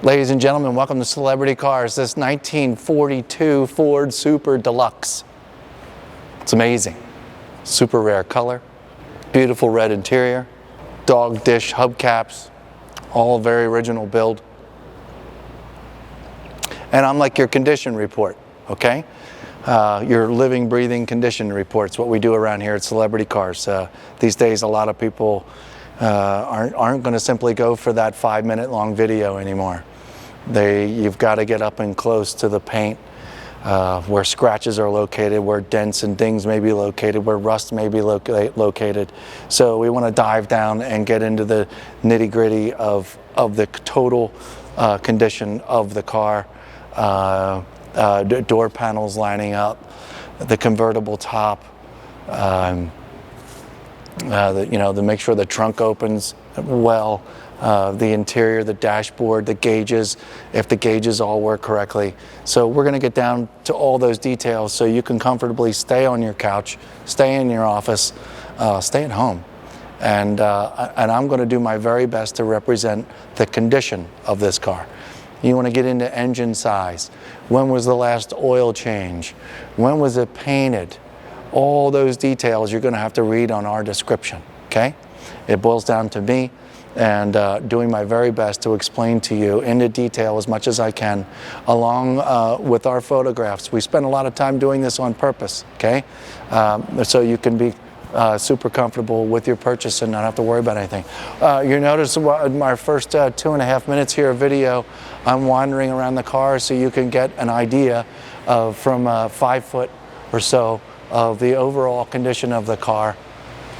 Ladies and gentlemen, welcome to Celebrity Cars. This 1942 Ford Super Deluxe. It's amazing. Super rare color, beautiful red interior, dog dish hubcaps, all very original build. And I'm like your condition report, okay? Your living, breathing condition reports, what we do around here at Celebrity Cars. These days, a lot of people aren't going to simply go for that 5-minute long video anymore. You've got to get up and close to the paint, where scratches are located, where dents and dings may be located, where rust may be located. So we want to dive down and get into the nitty-gritty of the total condition of the car. Door panels lining up, the convertible top, to make sure the trunk opens well, the interior, the dashboard, the gauges, if the gauges all work correctly. So we're going to get down to all those details so you can comfortably stay on your couch, stay in your office, stay at home. And I'm going to do my very best to represent the condition of this car. You want to get into engine size. When was the last oil change? When was it painted? All those details you're going to have to read on our description, okay? It boils down to me and doing my very best to explain to you into detail as much as I can, along with our photographs. We spend a lot of time doing this on purpose, okay? So you can be super comfortable with your purchase and not have to worry about anything. You notice in my first 2.5 minutes here of video, I'm wandering around the car so you can get an idea of, from 5 foot or so, of the overall condition of the car.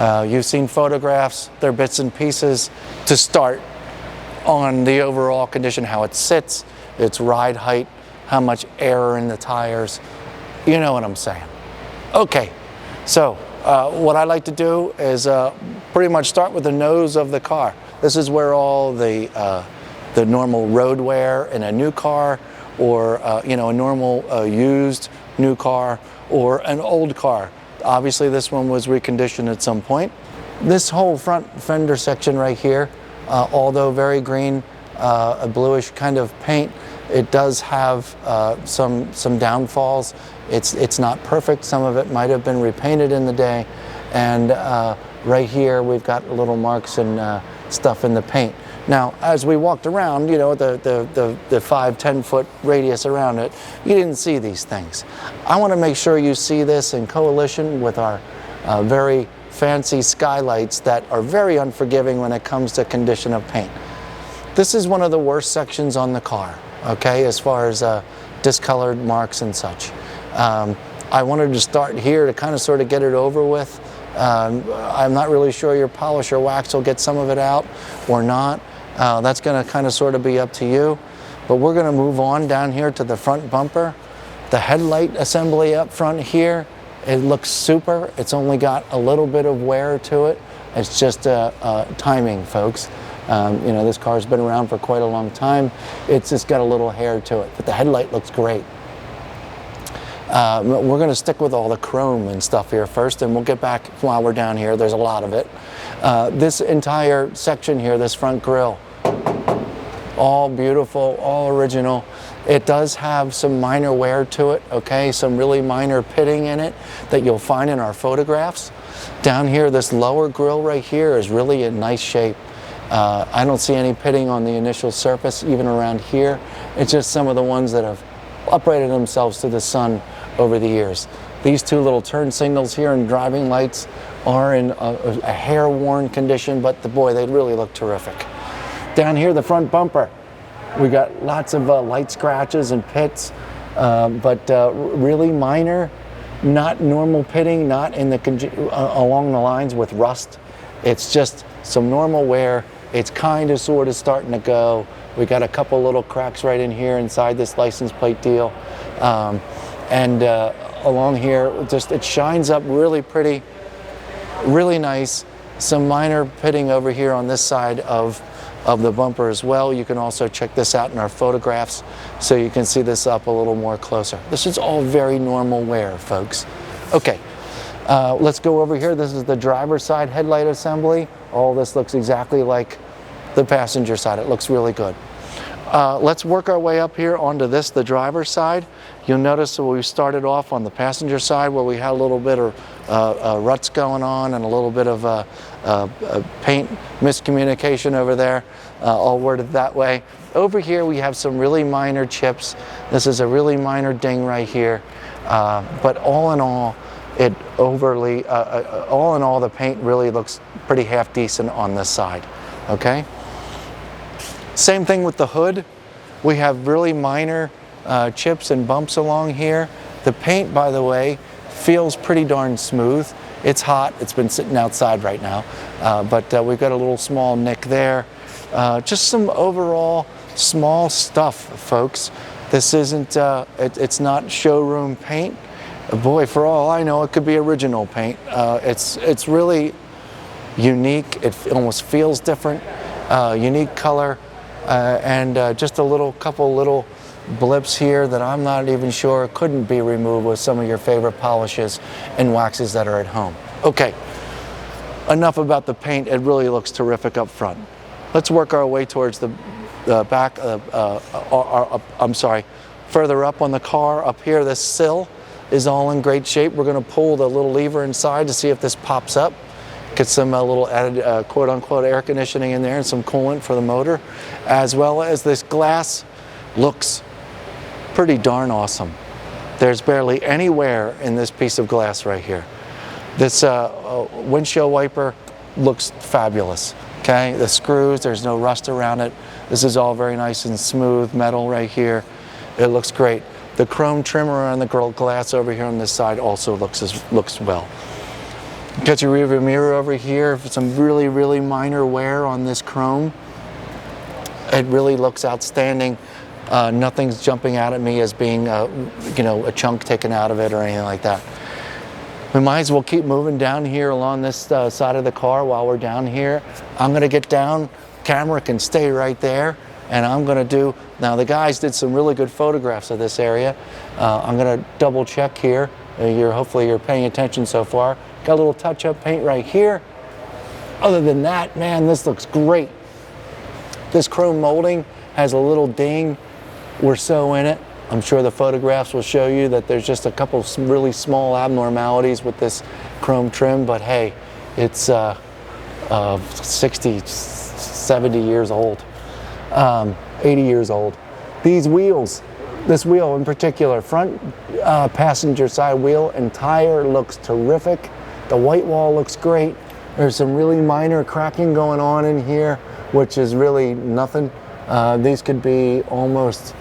You've seen photographs, they're bits and pieces to start on the overall condition, how it sits, its ride height, how much air are in the tires. You know what I'm saying. Okay, so what I like to do is pretty much start with the nose of the car. This is where all the normal road wear in a new car, or a normal used new car, or an old car. Obviously this one was reconditioned at some point. This whole front fender section right here, although very green, a bluish kind of paint, it does have some downfalls. It's not perfect. Some of it might have been repainted in the day. And right here we've got little marks and stuff in the paint. Now, as we walked around, the 5-10 foot radius around it, you didn't see these things. I want to make sure you see this in coalition with our very fancy skylights that are very unforgiving when it comes to condition of paint. This is one of the worst sections on the car, okay, as far as discolored marks and such. I wanted to start here to kind of sort of get it over with. I'm not really sure your polish or wax will get some of it out or not. That's going to kind of sort of be up to you. But we're going to move on down here to the front bumper. The headlight assembly up front here, it looks super. It's only got a little bit of wear to it. It's just timing, folks. This car's been around for quite a long time. It's just got a little hair to it, but the headlight looks great. We're going to stick with all the chrome and stuff here first, and we'll get back while we're down here. There's a lot of it. This entire section here, this front grille, all beautiful, all original. It does have some minor wear to it, okay? Some really minor pitting in it that you'll find in our photographs. Down here, this lower grille right here is really in nice shape. I don't see any pitting on the initial surface, even around here. It's just some of the ones that have uprated themselves to the sun over the years. These two little turn signals here and driving lights are in a hair-worn condition, but boy, they really look terrific. Down here, the front bumper, we got lots of light scratches and pits, but really minor, not normal pitting, not in the along the lines with rust. It's just some normal wear. It's kind of sort of starting to go. We got a couple little cracks right in here inside this license plate deal. Along here, it shines up really pretty, really nice. Some minor pitting over here on this side of the bumper as well. You can also check this out in our photographs so you can see this up a little more closer. This is all very normal wear, folks. Okay, let's go over here. This is the driver's side headlight assembly. All this looks exactly like the passenger side. It looks really good. Let's work our way up here onto this, the driver's side. You'll notice that we started off on the passenger side where we had a little bit of ruts going on and a little bit of paint miscommunication over there, all worded that way. Over here we have some really minor chips. This is a really minor ding right here, but all in all, all in all, the paint really looks pretty half decent on this side. Okay. Same thing with the hood. We have really minor chips and bumps along here. The paint, by the way, feels pretty darn smooth. It's hot. It's been sitting outside right now, but we've got a little small nick there. Just some overall small stuff, folks. This isn't, it's not showroom paint. Boy, for all I know, it could be original paint. It's really unique. It almost feels different. Unique color, and just a couple little blips here that I'm not even sure couldn't be removed with some of your favorite polishes and waxes that are at home. Okay, enough about the paint. It really looks terrific up front. Let's work our way towards the back, I'm sorry, further up on the car. Up here, this sill is all in great shape. We're going to pull the little lever inside to see if this pops up. Get some little added quote-unquote air conditioning in there and some coolant for the motor, as well as this glass looks pretty darn awesome. There's barely any wear in this piece of glass right here. This windshield wiper looks fabulous. Okay, the screws, there's no rust around it. This is all very nice and smooth metal right here. It looks great. The chrome trimmer on the glass over here on this side also looks well. Got your rearview mirror over here. Some really, really minor wear on this chrome. It really looks outstanding. Nothing's jumping out at me as being, a chunk taken out of it or anything like that. We might as well keep moving down here along this side of the car while we're down here. I'm going to get down. Camera can stay right there. And I'm going to do, now the guys did some really good photographs of this area. I'm going to double check here. Hopefully you're paying attention so far. Got a little touch-up paint right here. Other than that, man, this looks great. This chrome molding has a little ding or so in it. I'm sure the photographs will show you that there's just a couple of really small abnormalities with this chrome trim, but hey, it's 60, 70 years old, 80 years old. These wheels, this wheel in particular, front passenger side wheel and tire looks terrific. The white wall looks great. There's some really minor cracking going on in here, which is really nothing. These could be almost,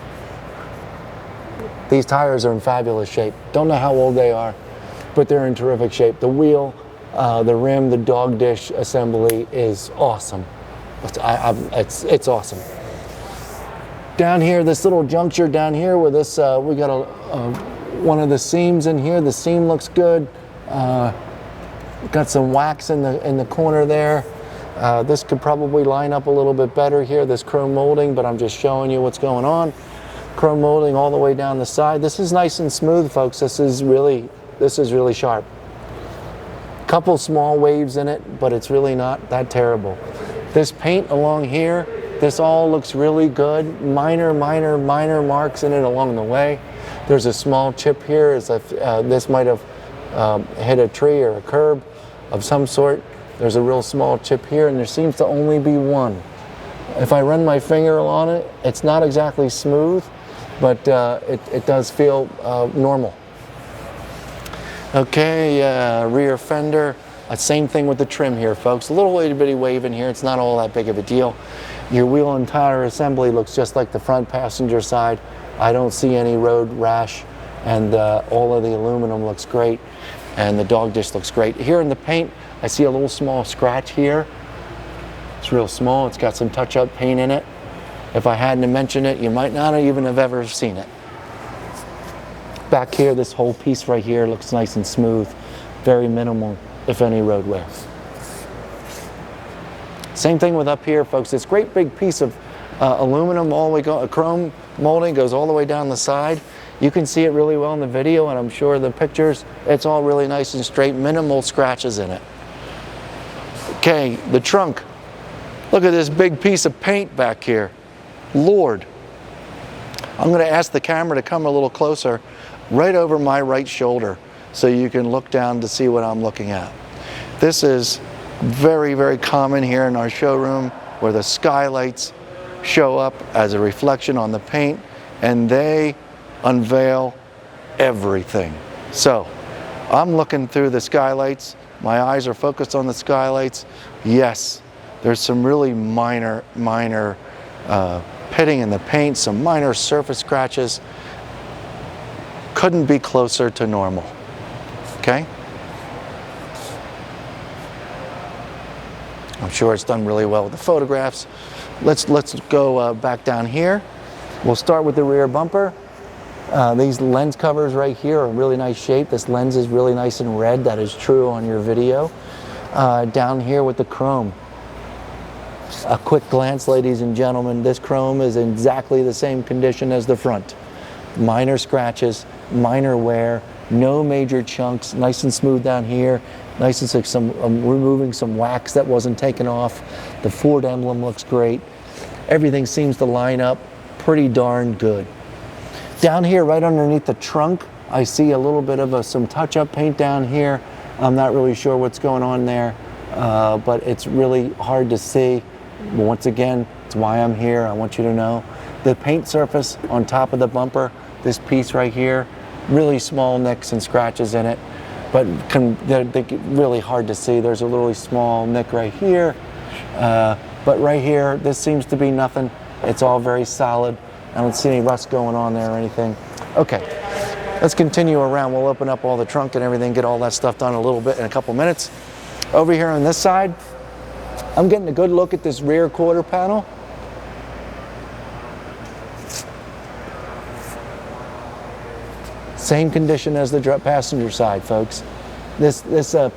these tires are in fabulous shape. Don't know how old they are, but they're in terrific shape. The wheel, the rim, the dog dish assembly is awesome. It's awesome. Down here, this little juncture down here where this, we got one of the seams in here. The seam looks good. Got some wax in the corner there. This could probably line up a little bit better here, this chrome molding, but I'm just showing you what's going on. Chrome molding all the way down the side. This is nice and smooth, folks. This is really sharp. Couple small waves in it, but it's really not that terrible. This paint along here, this all looks really good. Minor marks in it along the way. There's a small chip here as if this might have hit a tree or a curb of some sort. There's a real small chip here, and there seems to only be one. If I run my finger on it, it's not exactly smooth, but it does feel normal. Okay, rear fender. Same thing with the trim here, folks. A little itty bitty wave in here. It's not all that big of a deal. Your wheel and tire assembly looks just like the front passenger side. I don't see any road rash, and all of the aluminum looks great, and the dog dish looks great. Here in the paint, I see a little small scratch here. It's real small. It's got some touch-up paint in it. If I hadn't mentioned it, you might not even have ever seen it. Back here, this whole piece right here looks nice and smooth. Very minimal, if any, road wear. Same thing with up here, folks. This great big piece of aluminum, all the way chrome molding goes all the way down the side. You can see it really well in the video, and I'm sure the pictures, it's all really nice and straight, minimal scratches in it. Okay, the trunk. Look at this big piece of paint back here. Lord, I'm going to ask the camera to come a little closer, right over my right shoulder, so you can look down to see what I'm looking at. This is very, very common here in our showroom, where the skylights show up as a reflection on the paint, and they unveil everything. So I'm looking through the skylights. My eyes are focused on the skylights. Yes, there's some really minor pitting in the paint, some minor surface scratches. Couldn't be closer to normal. Okay? I'm sure it's done really well with the photographs. Let's go back down here. We'll start with the rear bumper. These lens covers right here are in really nice shape. This lens is really nice and red. That is true on your video. Down here with the chrome. A quick glance, ladies and gentlemen. This chrome is in exactly the same condition as the front. Minor scratches, minor wear, no major chunks, nice and smooth down here. Nice and some removing some wax that wasn't taken off. The Ford emblem looks great. Everything seems to line up pretty darn good. Down here, right underneath the trunk, I see a little bit of some touch-up paint down here. I'm not really sure what's going on there, but it's really hard to see. Once again, it's why I'm here. I want you to know. The paint surface on top of the bumper, this piece right here, really small nicks and scratches in it, but they're really hard to see. There's a really small nick right here, but right here, this seems to be nothing. It's all very solid. I don't see any rust going on there or anything. Okay, let's continue around. We'll open up all the trunk and everything, get all that stuff done a little bit in a couple minutes. Over here on this side, I'm getting a good look at this rear quarter panel. Same condition as the passenger side, folks. This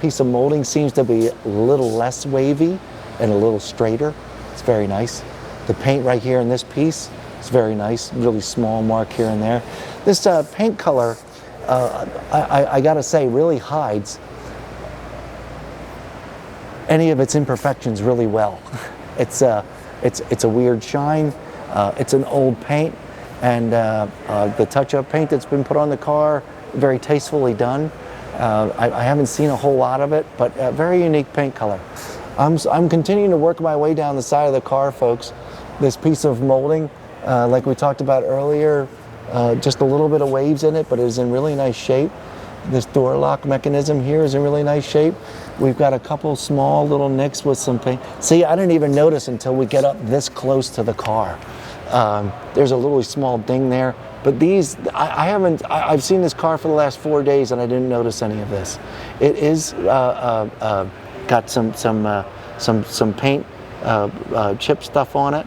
piece of molding seems to be a little less wavy and a little straighter. It's very nice. The paint right here in this piece is very nice. Really small mark here and there. This paint color, I gotta say, really hides any of its imperfections really well. It's a weird shine. It's an old paint. And the touch-up paint that's been put on the car, very tastefully done. I haven't seen a whole lot of it, but a very unique paint color. I'm continuing to work my way down the side of the car, folks. This piece of molding, like we talked about earlier, just a little bit of waves in it, but it is in really nice shape. This door lock mechanism here is in really nice shape. We've got a couple small little nicks with some paint. See, I didn't even notice until we get up this close to the car. There's a little small ding there, but these, I've seen this car for the last 4 days and I didn't notice any of this. It is got some paint chip stuff on it,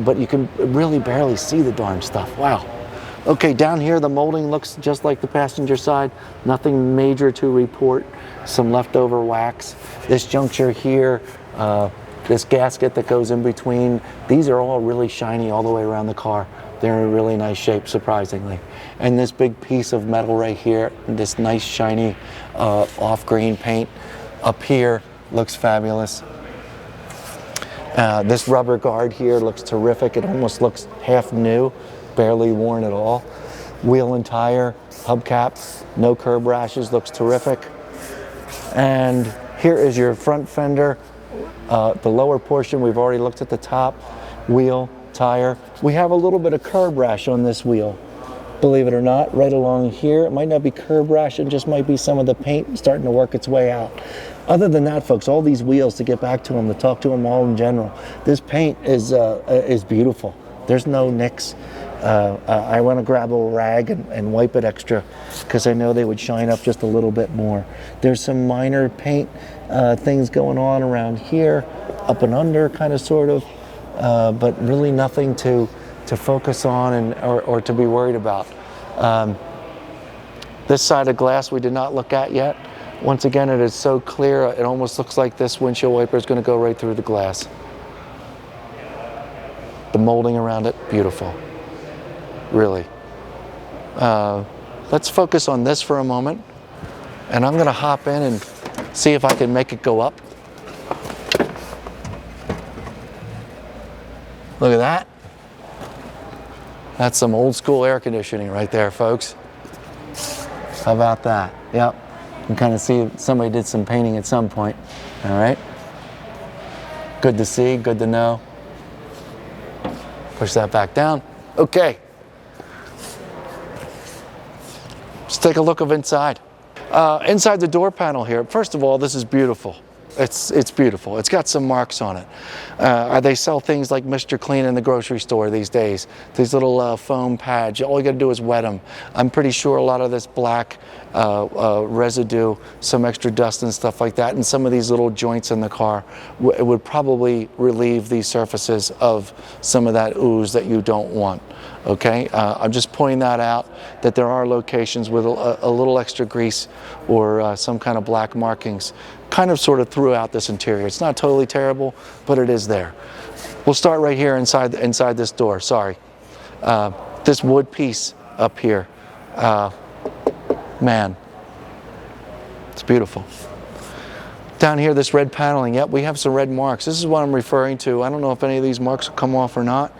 but you can really barely see the darn stuff. Wow. Okay, down here the molding looks just like the passenger side. Nothing major to report. Some leftover wax. This juncture here, this gasket that goes in between, these are all really shiny all the way around the car. They're in really nice shape, surprisingly. And this big piece of metal right here, this nice shiny off-green paint up here looks fabulous. This rubber guard here looks terrific. It almost looks half new, barely worn at all. Wheel and tire, hubcap, no curb rashes, looks terrific. And here is your front fender. The lower portion, we've already looked at the top, wheel, tire. We have a little bit of curb rash on this wheel, believe it or not, right along here. It might not be curb rash, it just might be some of the paint starting to work its way out. Other than that, folks, all these wheels, to get back to them, to talk to them all in general, this paint is beautiful. There's no nicks. I want to grab a rag and wipe it extra because I know they would shine up just a little bit more. There's some minor paint things going on around here, up and under kind of sort of, but really nothing to focus on or to be worried about. This side of glass we did not look at yet. Once again, it is so clear, it almost looks like this windshield wiper is going to go right through the glass. The molding around it, beautiful. Really. Let's focus on this for a moment, and I'm going to hop in and see if I can make it go up. Look at that. That's some old school air conditioning right there, folks. How about that? Yep. You can kind of see somebody did some painting at some point. All right. Good to see, good to know. Push that back down. Okay. Let's take a look of inside. Inside the door panel here, first of all, this is beautiful. It's beautiful. It's got some marks on it. They sell things like Mr. Clean in the grocery store these days. These little foam pads. All you got to do is wet them. I'm pretty sure a lot of this black residue, some extra dust and stuff like that, and some of these little joints in the car would probably relieve these surfaces of some of that ooze that you don't want. Okay, I'm just pointing that out, that there are locations with a little extra grease or some kind of black markings kind of sort of throughout this interior. It's not totally terrible, but it is there. We'll start right here inside this door. Sorry. This wood piece up here, man, it's beautiful. Down here, this red paneling, yep, we have some red marks. This is what I'm referring to. I don't know if any of these marks will come off or not.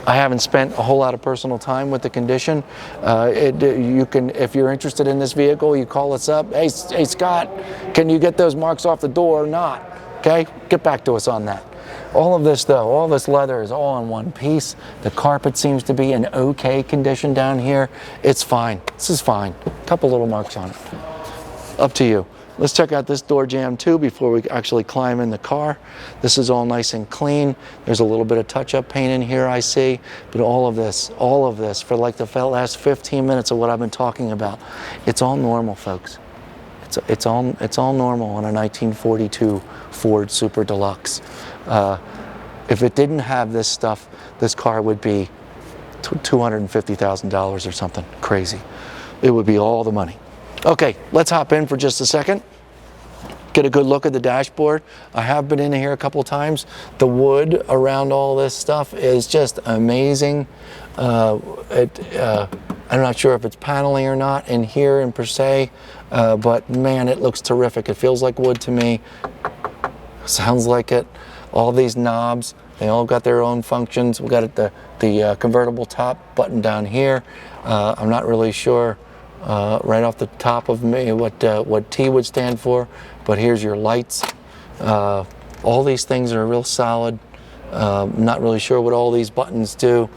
I haven't spent a whole lot of personal time with the condition. You can, if you're interested in this vehicle, you call us up. Hey Scott, can you get those marks off the door or not? Okay, get back to us on that. All of this though, all this leather is all in one piece. The carpet seems to be in okay condition down here. It's fine, this is fine. A couple little marks on it. Up to you. Let's check out this door jamb too before we actually climb in the car. This is all nice and clean. There's a little bit of touch-up paint in here, I see, but all of this for like the last 15 minutes of what I've been talking about, it's all normal, folks. It's all normal on a 1942 Ford Super Deluxe. If it didn't have this stuff, this car would be $250,000 or something crazy. It would be all the money. Okay, let's hop in for just a second. Get a good look at the dashboard. I have been in here a couple times. The wood around all this stuff is just amazing. I'm not sure if it's paneling or not in here in per se, but man, it looks terrific. It feels like wood to me. Sounds like it. All these knobs, they all got their own functions. We got the convertible top button down here. I'm not really sure right off the top of me what T would stand for, but here's your lights. All these things are real solid. Not really sure what all these buttons do.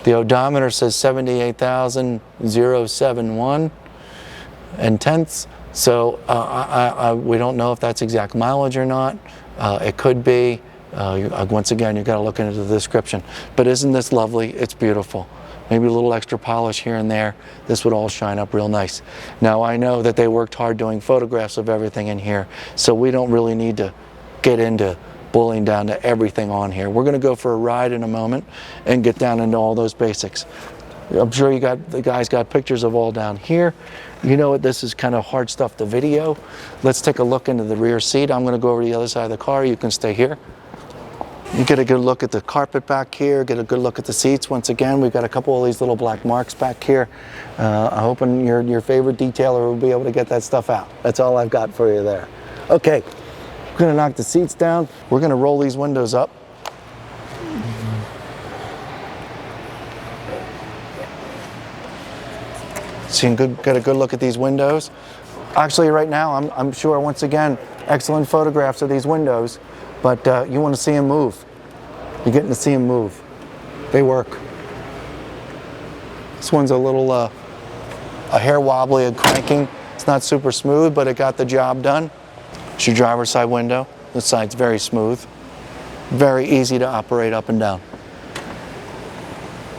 The odometer says 78,071 and tenths, so we don't know if that's exact mileage or not. It could be. Once again, you've got to look into the description. But isn't this lovely? It's beautiful. Maybe a little extra polish here and there. This would all shine up real nice. Now I know that they worked hard doing photographs of everything in here, so we don't really need to get into bullying down to everything on here. We're gonna go for a ride in a moment and get down into all those basics. I'm sure the guys got pictures of all down here. You know what, this is kind of hard stuff to video. Let's take a look into the rear seat. I'm gonna go over to the other side of the car. You can stay here. You get a good look at the carpet back here, get a good look at the seats. Once again, we've got a couple of these little black marks back here. I'm hoping your favorite detailer will be able to get that stuff out. That's all I've got for you there. Okay, we're gonna knock the seats down. We're gonna roll these windows up. So you can get a good look at these windows. Actually, right now, I'm sure, once again, excellent photographs of these windows. But you want to see them move. You're getting to see them move. They work. This one's a little a hair wobbly and cranking. It's not super smooth, but it got the job done. It's your driver's side window. This side's very smooth. Very easy to operate up and down.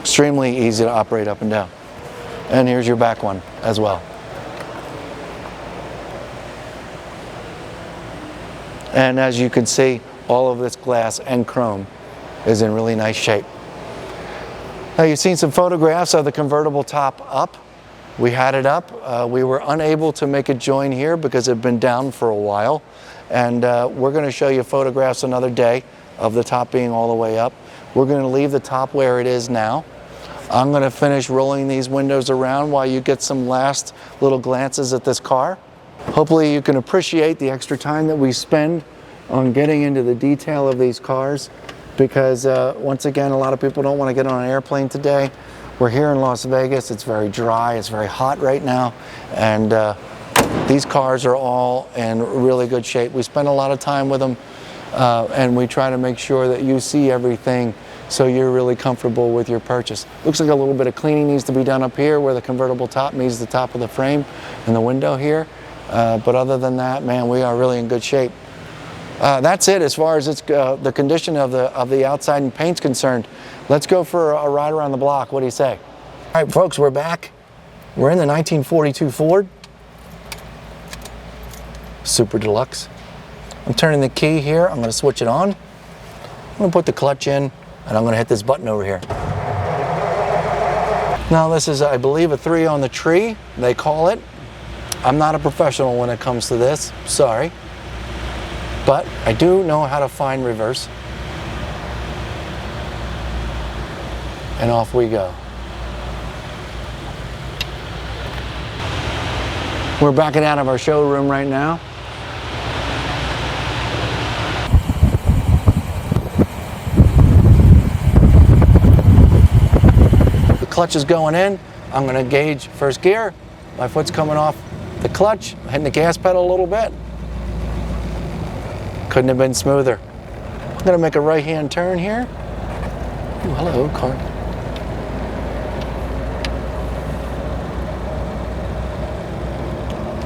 Extremely easy to operate up and down. And here's your back one as well. And as you can see, all of this glass and chrome is in really nice shape. Now you've seen some photographs of the convertible top up. We had it up. We were unable to make it join here because it had been down for a while. And we're going to show you photographs another day of the top being all the way up. We're going to leave the top where it is now. I'm going to finish rolling these windows around while you get some last little glances at this car. Hopefully you can appreciate the extra time that we spend on getting into the detail of these cars, because once again, a lot of people don't want to get on an airplane today. We're here in Las Vegas. It's very dry. It's very hot right now. And these cars are all in really good shape. We spend a lot of time with them, and we try to make sure that you see everything so you're really comfortable with your purchase. Looks like a little bit of cleaning needs to be done up here where the convertible top meets the top of the frame and the window here. But other than that, man, we are really in good shape. That's it as far as the condition of the outside and paint's concerned. Let's go for a ride around the block. What do you say? All right, folks, we're back. We're in the 1942 Ford Super Deluxe. I'm turning the key here. I'm going to switch it on. I'm going to put the clutch in, and I'm going to hit this button over here. Now this is, I believe, a 3 on the tree, they call it. I'm not a professional when it comes to this, sorry. But I do know how to find reverse. And off we go. We're backing out of our showroom right now. The clutch is going in. I'm going to gauge first gear. My foot's coming off the clutch, hitting the gas pedal a little bit. Couldn't have been smoother. I'm going to make a right-hand turn here. Ooh, hello, car.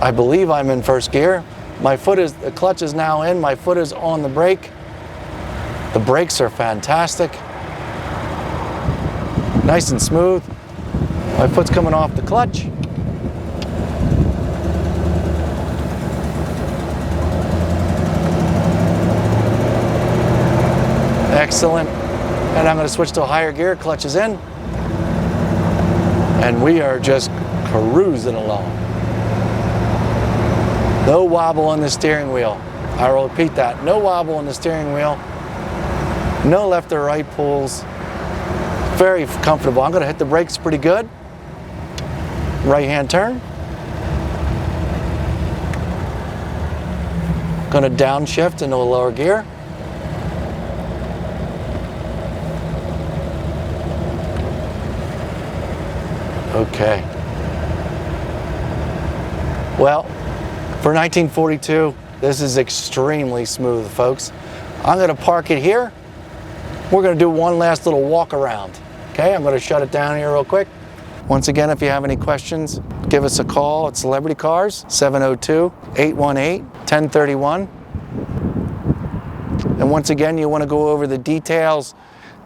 I believe I'm in first gear. The clutch is now in, my foot is on the brake. The brakes are fantastic. Nice and smooth. My foot's coming off the clutch. Excellent. And I'm going to switch to a higher gear, clutch is in. And we are just cruising along. No wobble on the steering wheel. I will repeat that. No wobble on the steering wheel. No left or right pulls. Very comfortable. I'm going to hit the brakes pretty good. Right hand turn. Going to downshift into a lower gear. Okay. Well, for 1942, this is extremely smooth, folks. I'm going to park it here. We're going to do one last little walk around. Okay, I'm going to shut it down here real quick. Once again, if you have any questions, give us a call at Celebrity Cars, 702-818-1031. And once again, you want to go over the details,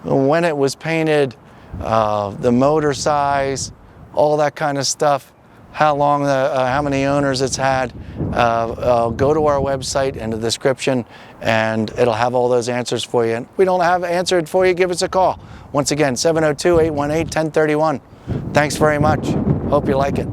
when it was painted, the motor size, all that kind of stuff, how long, how many owners it's had. Go to our website in the description and it'll have all those answers for you. And if we don't have an answer for you, give us a call. Once again, 702-818-1031. Thanks very much. Hope you like it.